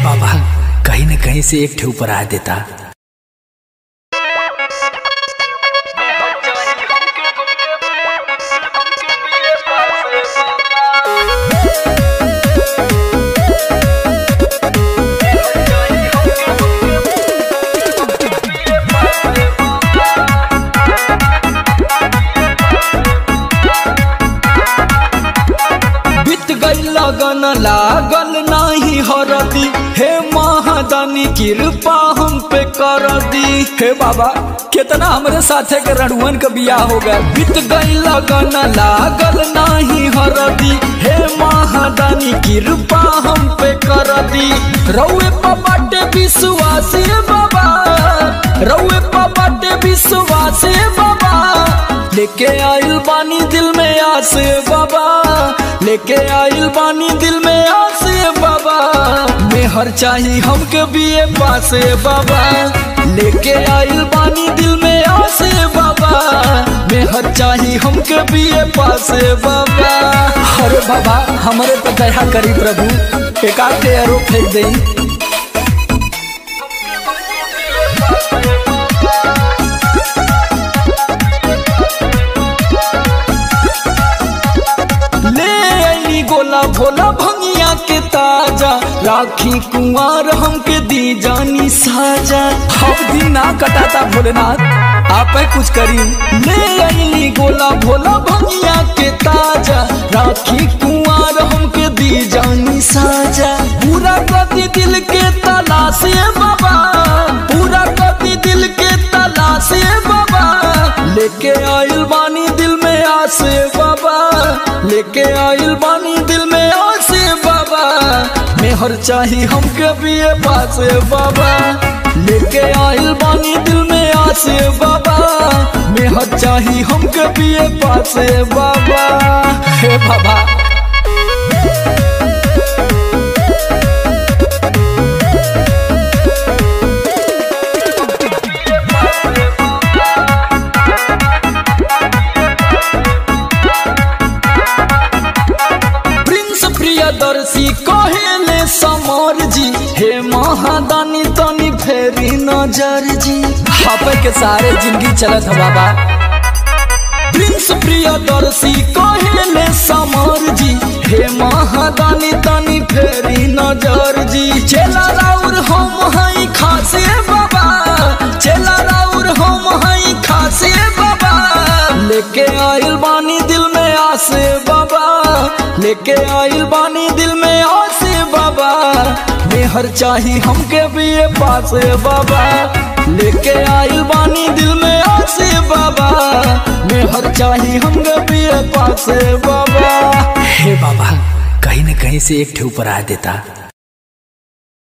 बाबा, कहीं न कहीं से एक ठे ऊपर आ देता। लगन लागल नाही हरदी, हे महादानी कृपा हम पे कर दी। हे बाबा, कितना हमरे साथे के रणुअन का बियाह हो गया। बीत गई लगन लागल नाही हरदी, हे महादानी कृपा हम पे कर दी। रउए बाटे विश्वास बाबा, रउए बाटे विश्वास बाबा, लेके आइल बानी दिल में आस बाबा, लेके आइल बानी दिल में आस बाबा। मेहर चाही हमके बीए पास बाबा, लेके आइल बानी दिल में आस बाबा। मेहर चाही हमके बीए पास बाबा। अरे बाबा, हमरे पे दया करी प्रभु, एक आधे एरो फेंक दई। गोला भोला भंगिया के ताजा, राखी कुंवर हमके दी जानी साजा। अब दिन ना कटाता भोलेनाथ, आप कुछ करी। ले आईली गोला भोला भंगिया के ताजा, राखी कुंवर हमके दी जानी साजा। पूरा कदी दिल के तलाश बाबा, पूरा कदी दिल के तलाश बाबा। लेके आइल बानी दिल में आस बाबा, लेके आइल बानी दिल में आस बाबा। मेहर चाही हमके बीए पास बाबा, लेके आइल बानी दिल में आस बाबा। मेहर चाही हमके बीए पास बाबा। हे बाबा, दर्शी कहेले समर जी, हे महादानी तनी फेरी नजर जी। आपे के सारे जिंदगी चलत है बाबा। प्रिंस प्रियदर्शी कहेले समर जी, हे महादानी तनी फेरी नजर जी। चेला राउर हम हई खासे बाबा, चेला राउर हम हई खासे बाबा। लेके आइल बानी दिल में आस बाबा, लेके आइल बानी दिल में आस बाबा। मेहर चाही हमके बीए पास बाबा, लेके आइल बानी दिल में आस बाबा। मेहर चाही हमके बीए पास बाबा। हे बाबा, कहीं न कहीं से एक ठे ऊपर आ देता।